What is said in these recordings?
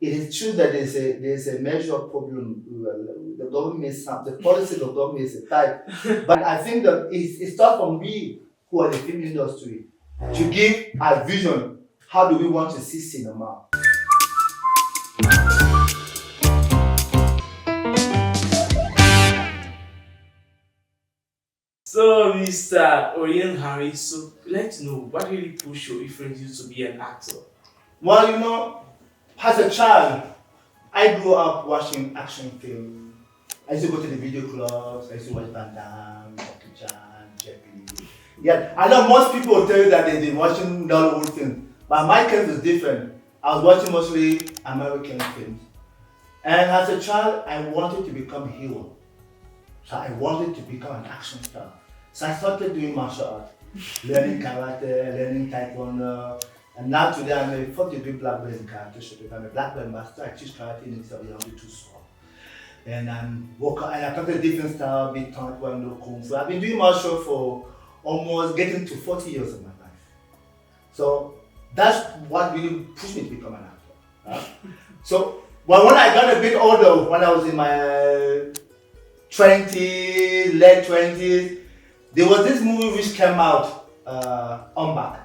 it is true that there's a major problem. The government makes some, the policy of the government is tight, but I think that it starts from we who are the film industry to give a vision. How do we want to see cinema? So, Mr. Aurelien Henry, so I'd like to know what really pushed or influenced you to be an actor? Well, as a child, I grew up watching action films. I used to go to the video clubs. I used to watch Van Damme, Jackie Chan, Jet Li. Yeah, I know most people will tell you that they've been watching Hollywood films, but my case was different. I was watching mostly American films. And as a child, I wanted to become a hero. So I wanted to become an action star. So I started doing martial arts, learning karate, learning taekwondo. And now today I'm a 4th-degree black belt in karate. I'm a black belt master. I teach karate in Italy, only 2 small. And I started different styles, big taekwondo, kung fu. I've been doing martial for almost getting to 40 years of my life. So that's what really pushed me to become an actor. So well, when I got a bit older, when I was in my 20s, late 20s, there was this movie which came out, On Back.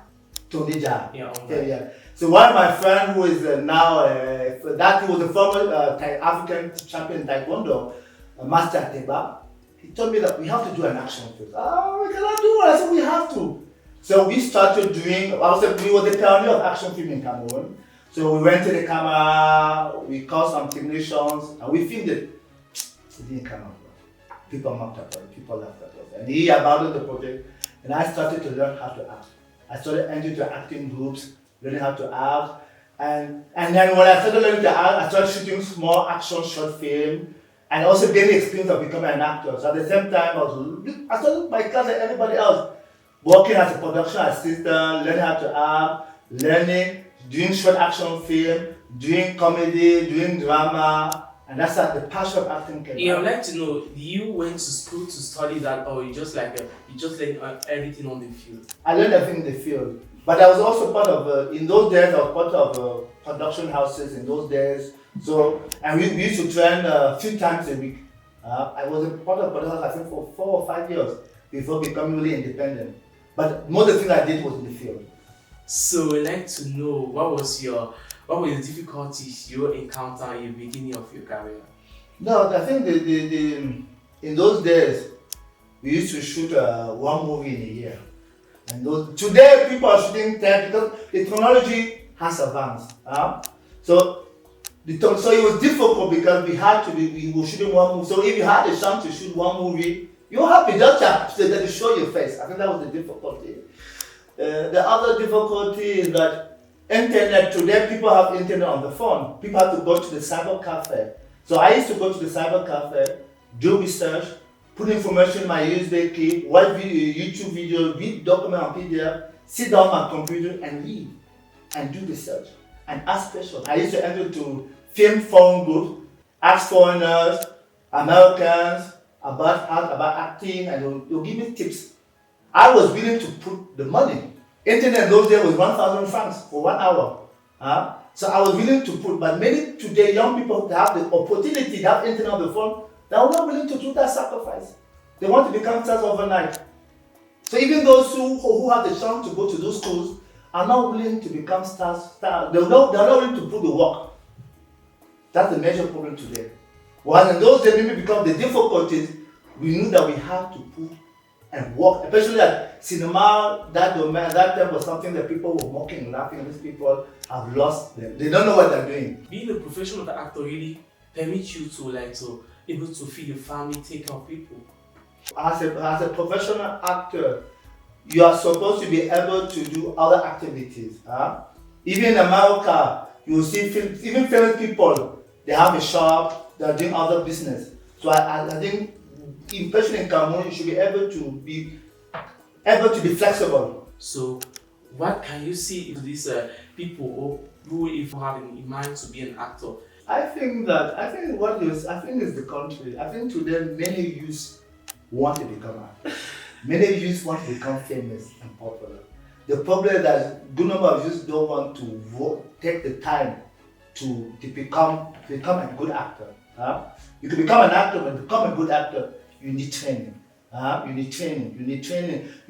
Tony Jaa. Yeah. So one of my friends who is now, that he was a former African champion in Taekwondo, Master Ateba, he told me that we have to do an action film. Oh, we cannot do it. I said, we have to. So we started doing, we were the pioneer of action film in Cameroon. So we went to the camera, we called some technicians, and we filmed it. It didn't come out well. People mocked at us, people laughed at us. And he abandoned the project, and I started to learn how to act. I started entering into acting groups, learning how to act. And then when I started learning to act, I started shooting small action short film and also gaining experience of becoming an actor. So at the same time, I started my class like everybody else, working as a production assistant, learning how to act, doing short action film, doing comedy, doing drama. And that's how the passion of acting came. Yeah, I'd like to know, you went to school to study that, or you just learned everything on the field? I learned everything in the field, but I was also part of, in those days, I was part of production houses in those days. So, and we used to train a few times a week. I was a part of production house, I think, for 4 or 5 years before becoming really independent. But most of the things I did was in the field. So, I'd like to know, what were the difficulties you encountered in the beginning of your career? No, I think in those days, we used to shoot one movie in a year. And today, people are shooting 10 because the technology has advanced. So it was difficult because we were shooting one movie. So if you had a chance to shoot one movie, you were happy just to show your face. I think that was the difficulty. The other difficulty is that internet, today people have internet on the phone. People have to go to the cyber cafe. So I used to go to the cyber cafe, do research, put information in my USB key, watch YouTube videos, read document on PDF, sit down on my computer and read and do research and ask questions. I used to enter to film forum groups, ask foreigners, Americans about acting, and they'll give me tips. I was willing to put the money. Internet in those days was 1,000 francs for 1 hour. So I was willing to put, but many today young people have the opportunity to have internet on the phone, they are not willing to do that sacrifice. They want to become stars overnight. So even those who have the chance to go to those schools are not willing to become stars. They're not willing to put the work. That's the major problem today. While in those days, maybe because of the difficulties, we knew that we had to put and work, especially that cinema, that domain, that time was something that people were mocking, laughing. These people have lost them. They don't know what they're doing. Being a professional actor really permits you to able to feed your family, take care of people. As a professional actor, you are supposed to be able to do other activities. Even in America, you will see even famous people, they have a shop, they're doing other business. So I think, especially in Cameroon, you should be able to be flexible. So, what can you see in these people who if you have in mind to be an actor? I think is the country. I think today many youths want to become actors. Many youths want to become famous and popular. The problem is that good number of youths don't want to take the time to become a good actor. You can become an actor, but to become a good actor, you need training. You need training. You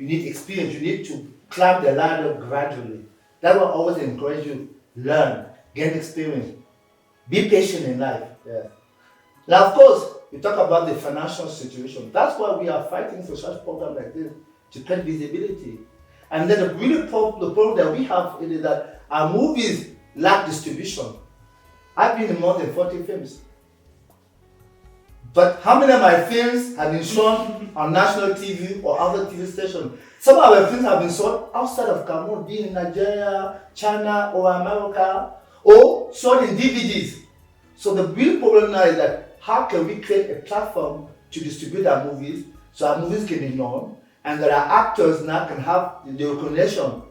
need experience. You need to climb the ladder gradually. That's what I always encourage you: learn, gain experience, be patient in life. Yeah. Now, of course, we talk about the financial situation. That's why we are fighting for such programs like this to create visibility. And then the problem that we have is that our movies lack distribution. I've been in more than 40 films. But how many of my films have been shown on national TV or other TV stations? Some of our films have been shown outside of Cameroon, being in Nigeria, China, or America, or shown in DVDs. So the real problem now is that how can we create a platform to distribute our movies so our movies can be known, and that our actors now can have the recognition.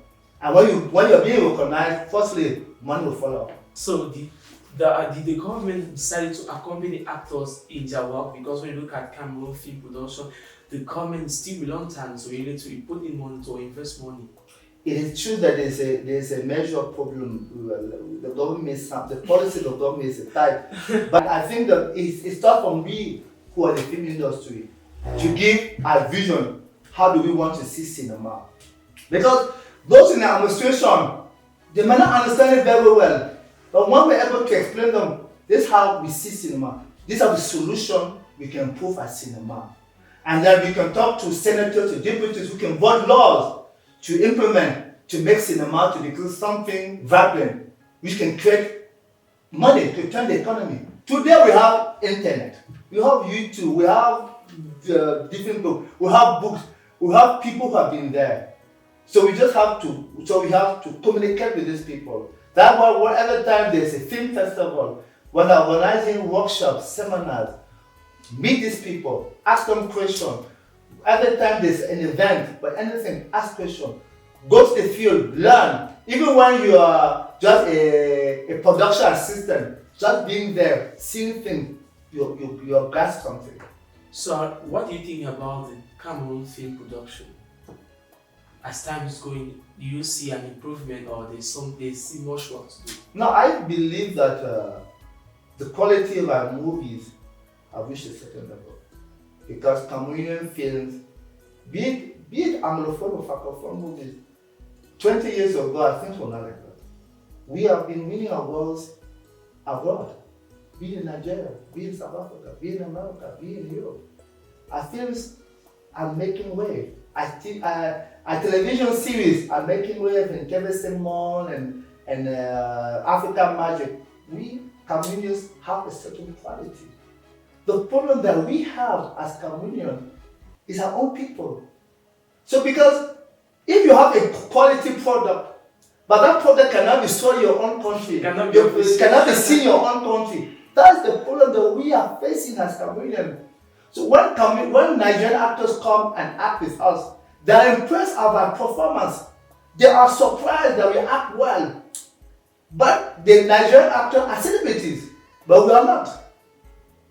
And when you're being recognized, firstly, money will follow. So the government decided to accompany actors in their work, because when you look at Cameroon film production, the government is still reluctant to really to put in money, to invest money. It is true that there's a major problem. The government, the policy of the government is tight. But I think that it's tough on we who are the film industry to give a vision. How do we want to see cinema? Because those in the administration, they might not understand it very well. But when we're able to explain them, this is how we see cinema. These are the solutions we can improve our cinema. And then we can talk to senators, to deputies who can vote laws to implement, to make cinema to become something vibrant, which can create money to turn the economy. Today we have internet, we have YouTube, we have different books, we have books, we have people who have been there. So we have to communicate with these people. That's why whatever time there's a film festival, when they're organizing workshops, seminars, meet these people, ask them questions. Every time there's an event, but anything, ask questions. Go to the field, learn. Even when you are just a production assistant, just being there, seeing things, you grasp something. So what do you think about the Cameroon film production? As time is going, do you see an improvement, or there's much work to do? No, I believe that the quality of our movies have reached a certain level. Because Cameroonian films, be it Anglophone or Francophone movies, 20 years ago, I think were not like that. We have been winning awards abroad, be it in Nigeria, be it in South Africa, be it in America, be it in Europe. Our films are making wave. Our television series are making wave in Kevin Simon and African Magic. We Cameroonians have a certain quality. The problem that we have as Cameroonians is our own people. So because if you have a quality product, but that product cannot be sold in your own country, cannot be seen in your own country, that's the problem that we are facing as Cameroonians. So when Nigerian actors come and act with us, they are impressed of our performance. They are surprised that we act well. But the Nigerian actors are celebrities, but we are not.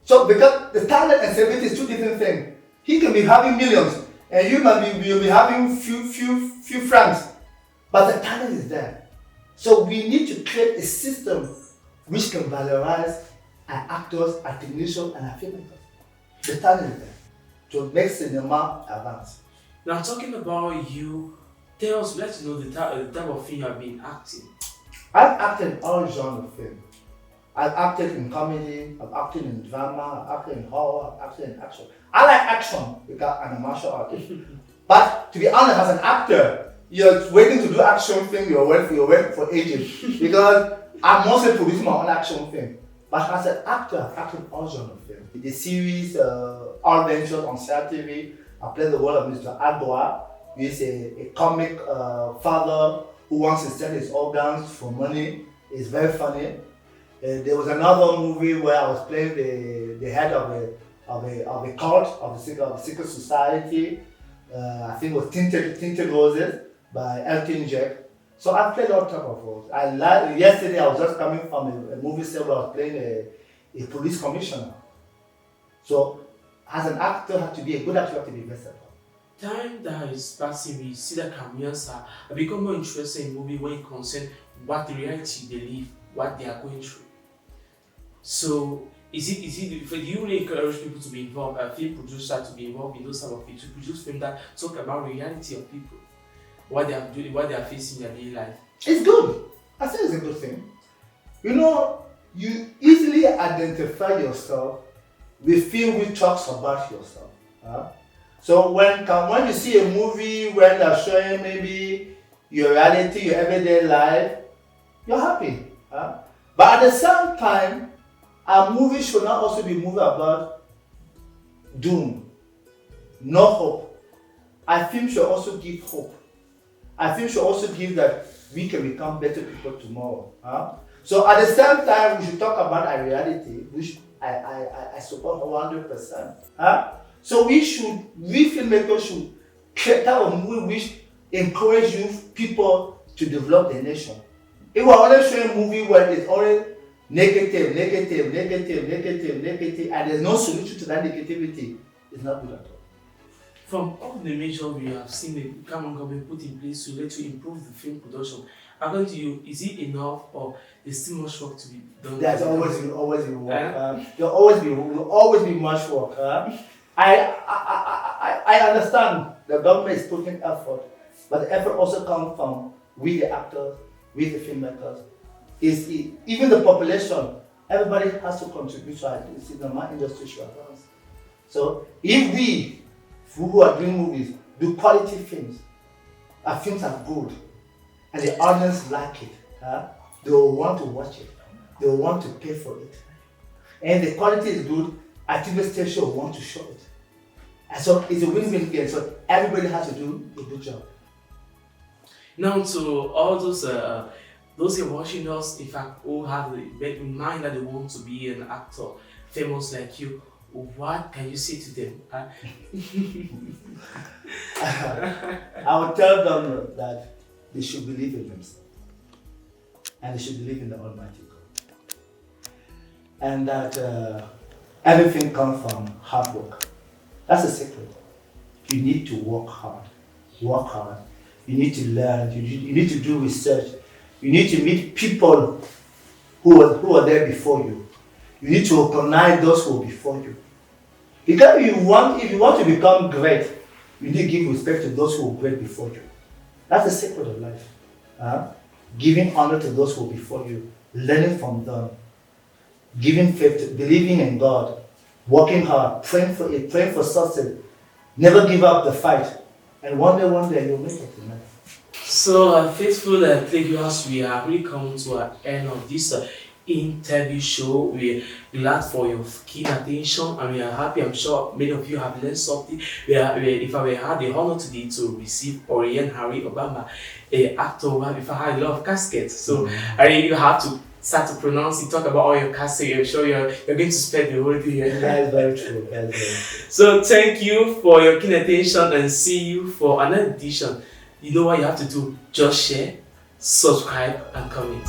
So because the talent and celebrity is two different things. He can be having millions, and you might be having few francs, but the talent is there. So we need to create a system which can valorize our actors, our technicians, and our filmmakers. The talent is there to make cinema advance. Now, talking about you, let's know the type of film you have been acting. I've acted in all genres of film. I've acted in comedy, I've acted in drama, I've acted in horror, I've acted in action. I like action because I'm a martial artist. But to be honest, as an actor, you're waiting to do action film, you're waiting for ages. Because I'm mostly producing my own action film. But as an actor, I've acted in all genres of film. The series, All Ventures on CRTV, I played the role of Mr. Agua, who is a comic father who wants to sell his organs for money. It's very funny. There was another movie where I was playing the head of a cult of the secret society. I think it was Tinted Roses by Elton Jack. So I played all type of roles. Yesterday I was just coming from a movie set where I was playing a police commissioner. So as an actor, you have to be a good actor, you have to be versatile. Time that is passing, we see that Cameroonians are become more interested in movie when it concerns what the reality they live, what they are going through. So is it do you really encourage people to be involved, film producers to be involved in those type of things, to produce films that talk about reality of people, what they are doing, what they are facing in their daily life? It's good. I think it's a good thing. You know, you easily identify yourself with film which talks about yourself. So when you see a movie where they're showing maybe your reality, your everyday life, you're happy. But at the same time, a movie should not also be a movie about doom, no hope. A film should also give hope. A film should also give that we can become better people tomorrow. So at the same time, we should talk about our reality, which I support 100%. So we filmmakers should create a movie which encourage people to develop the nation. If we're only showing a movie where it's only negative, and there's no solution to that negativity, it's not good at all. From all the measures we have seen the Cameroon government put in place to improve the film production, according to you, is it enough or there's still much work to be done? There's always be work. There'll always be much work. I understand the government is putting effort, but the effort also comes from we the actors, we the filmmakers. Even the population, everybody has to contribute to the cinema industry to advance. So if we who are doing movies do quality films, our films are good, and the audience like it, they will want to watch it, they will want to pay for it. And the quality is good, a TV station will want to show it. And so it's a win-win game, so everybody has to do a good job. Now to all those who are watching us, in fact, who have in mind that they want to be an actor, famous like you, what can you say to them? I would tell them that they should believe in themselves. And they should believe in the Almighty God. And that everything comes from hard work. That's the secret. You need to work hard. Work hard. You need to learn. You need to do research. You need to meet people who are there before you. You need to recognize those who are before you. Because if you want to become great, you need to give respect to those who were great before you. That's the secret of life. Giving honor to those who are before you, learning from them, giving faith, believing in God, working hard, praying for it, praying for success. Never give up the fight. And one day you'll make it in life. So, faithful players, we are really coming to an end of this interview show. We're glad for your keen attention and we are happy. I'm sure many of you have learned something. If I had the honor today to receive Aurelien Henry Obama, an actor, if I had a lot of caskets. So I really have to start to pronounce it, talk about all your caskets. I'm sure you're going to spend the whole day here. That is very true. That is very true. So thank you for your keen attention and see you for another edition. You know what you have to do? Just share, subscribe and comment.